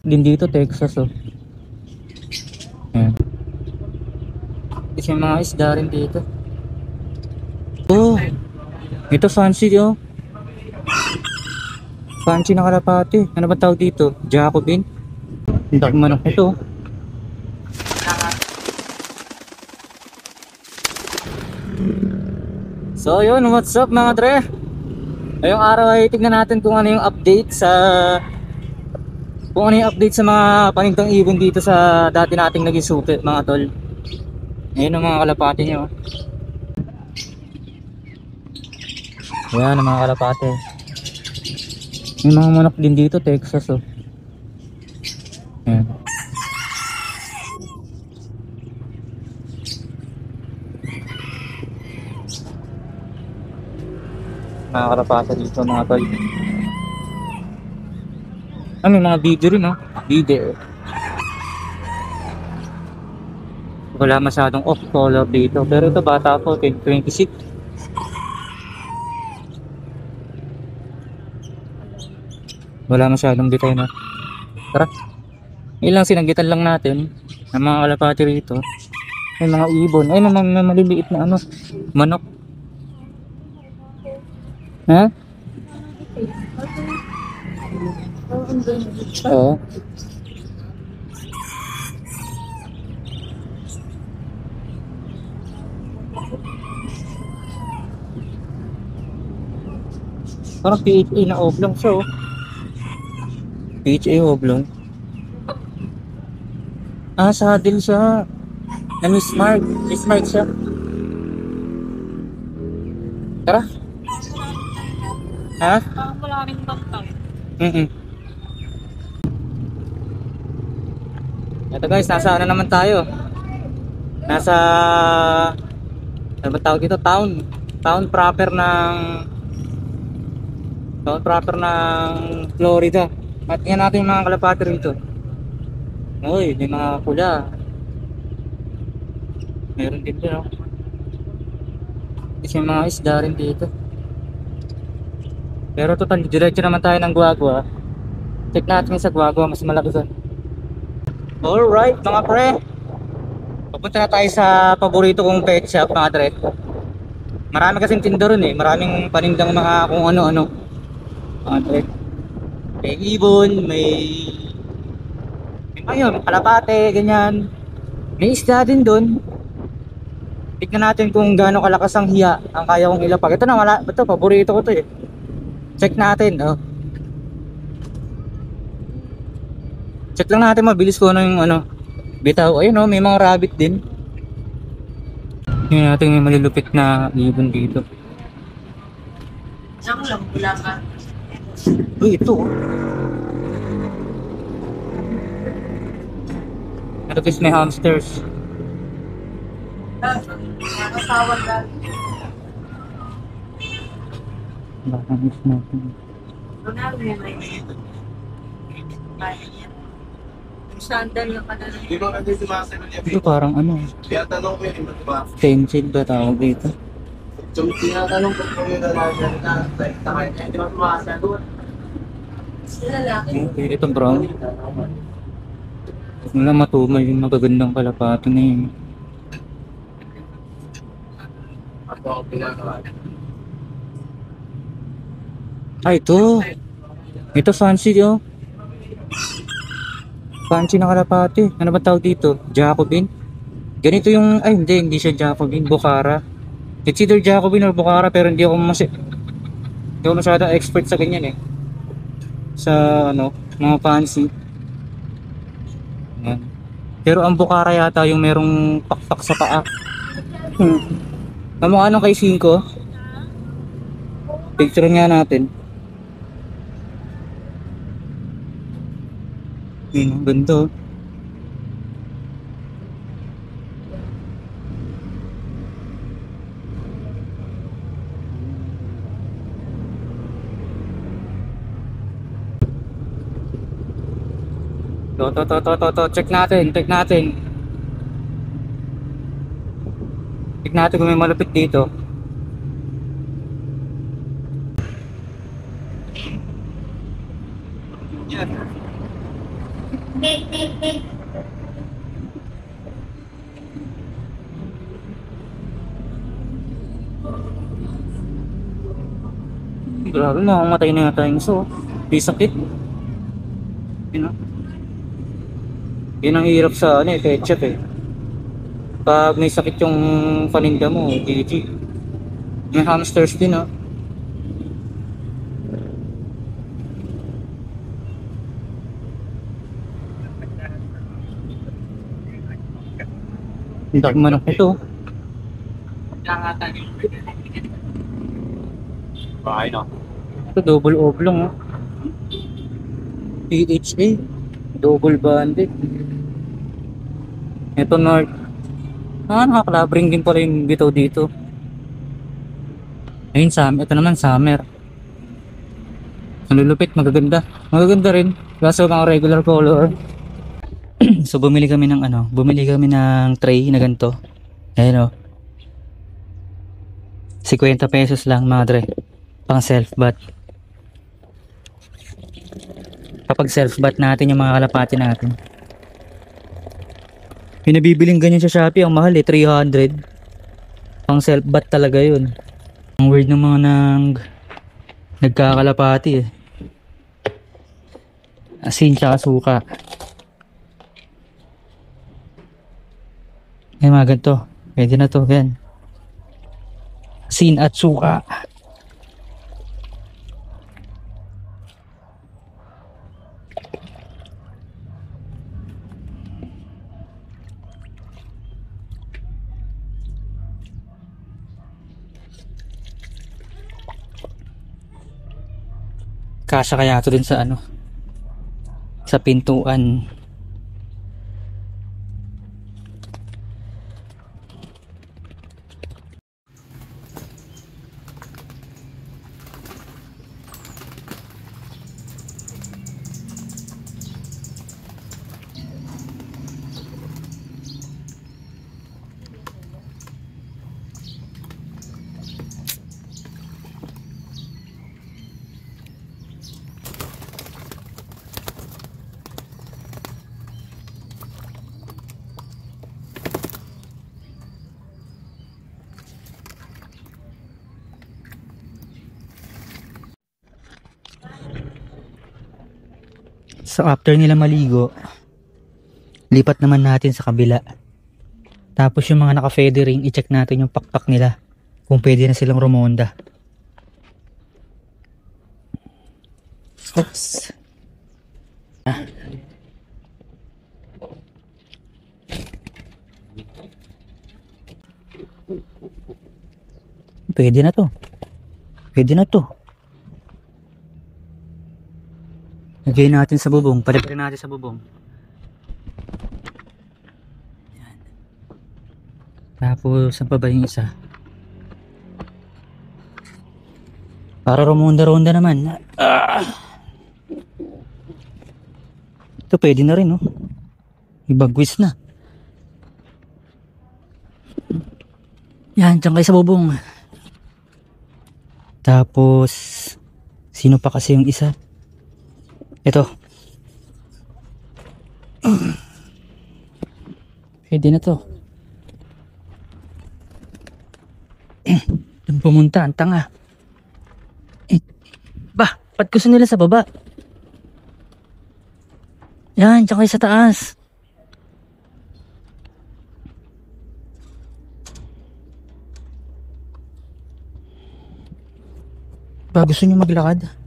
Din dito, Texas, oh. Ayan. Kasi mga isda rin dito. Oh, ito fancy, oh. Fancy na kalapati. Ano ba tawag dito? Jacobin? Ang dami manok ito. So yun, what's up mga dre? Ngayong araw ay tignan natin kung ano yung update sa mga panindang ibon dito sa dati nating naging suki mga tol. Ayun ang mga kalapati nyo. Ayan ang mga kalapati. May mga manok din dito, Texas, oh. Ayan. Mga kalapati dito mga tol. Ah, may mga video rin, oh. Video. Wala masyadong off color dito. Pero ito bata po, 2026. Wala masyadong detail na. Tara. Ilang sinanggitan lang natin ng mga kalapati rito. May mga ibon. Ay, may maliliit na ano. Manok. Ha? Oo. Parang PHA na oblong siya, oh. PHA oblong. Ah, saddle siya. Na Miss Mark siya. Tara. Ha? Wala rin bangkang. Ito guys, nasa ano naman tayo? Nasa ano ba tawag dito? Town proper ng Florida. At tingnan natin yung mga kalapati rito. Uy, may mga pula. Meron din dito, no? Kasi mga isda rin dito. Pero total, diretso naman tayo ng Guagua. Check natin sa Guagua, mas malaki doon. Alright mga pre, papunta na tayo sa paborito kong pet shop mga pre. Marami kasing tinda ron eh, maraming panindang mga kung ano-ano mga pre. May ibon, may ayun, kalapate, ganyan. May isda din doon. Tignan natin kung gaano kalakas ang hiya ang kaya kong ilapag. Ito na, ito, paborito ko to eh. Check natin, oh. Check lang natin mabilis ko ano yung ano. Bitaw, ayun oh, may mga rabbit din. Tingnan natin yung malulupit na ibon dito. Ako lang, wala ka. Uy, ito oh. Ito guys, may hamsters. Nakasawag lang. Nakamiss natin. Ronaldo yan ay. Sandal na ka na. Di ba kasi sumasagot niya? Ito parang ano, Kaya tanong ko yun, di ba? stencil ba tawag dito? So, tinatanong ko kung yung lalaki na takay niya, di ba sumasagot? Sila lalaki. Okay, itong brown. Wala matumay yung magagandang kalapati na yun. Ako ang pinagawa. Ah, ito. Ito fancy, oh. Fancy na kalapati. Ano ba tawag dito? Jacobin? Ganito yung, ay hindi siya Jacobin, Bukhara. It's either Jacobin or Bukhara pero hindi ako masyadong expert sa ganyan eh. Sa ano, mga fancy. Yan. Pero ang Bukhara yata yung merong pakpak sa paa. Kamukha nung kay Cinco. Picture nga natin. Ang ganda oh. To. Check natin. Check natin kung may malupit dito. Yan. Grabe, mamamatay na yata yung so. Di sakit. Yun know? Yun ang hirap sa ano eh, ketchup eh. Pag may sakit yung paninda mo, GG. May hamsters din ah. Ang dami manok ito. Bahay no? Ito double oblong oh. PHA. Double banded. Ito North. Nakakalabring din pala yung bitaw dito. Ayun, ito naman summer. Ang lulupit, magaganda. Magaganda rin. Kaso kang regular color. So bumili kami ng tray na ganito. Ayan o. 50 pesos lang mga dre. Pang self bath. Kapag self bath natin yung mga kalapati natin. Yung nabibiling ganyan sa Shopee, ang mahal eh, 300. Pang self bath talaga yun. Ang weird ng mga nagkakalapati eh. Asin tsaka suka. Yan mga ganito. Pwede na to. Yan. Asin at suka. Kasya kaya ito dun sa ano, sa pintuan. So after nila maligo, lipat naman natin sa kabila. Tapos yung mga naka-feather ring, i-check natin yung pakpak nila kung pwede na silang rumonda. Oops. Pwede na to. Pwede na to. Lagay natin sa bubong. Paliparin natin sa bubong. Yan. Tapos, saan pa ba yung isa? Para rumonda-ronda naman. Ito pwede na rin, no? Ibagwis na. Yan, dyan kayo sa bubong. Tapos, sino pa kasi yung isa? Ito. Pwede na to. Doon pumunta, ang tanga. Bah, ba't gusto nila sa baba? Yan, tsaka sa taas. Ba, gusto nyo maglakad?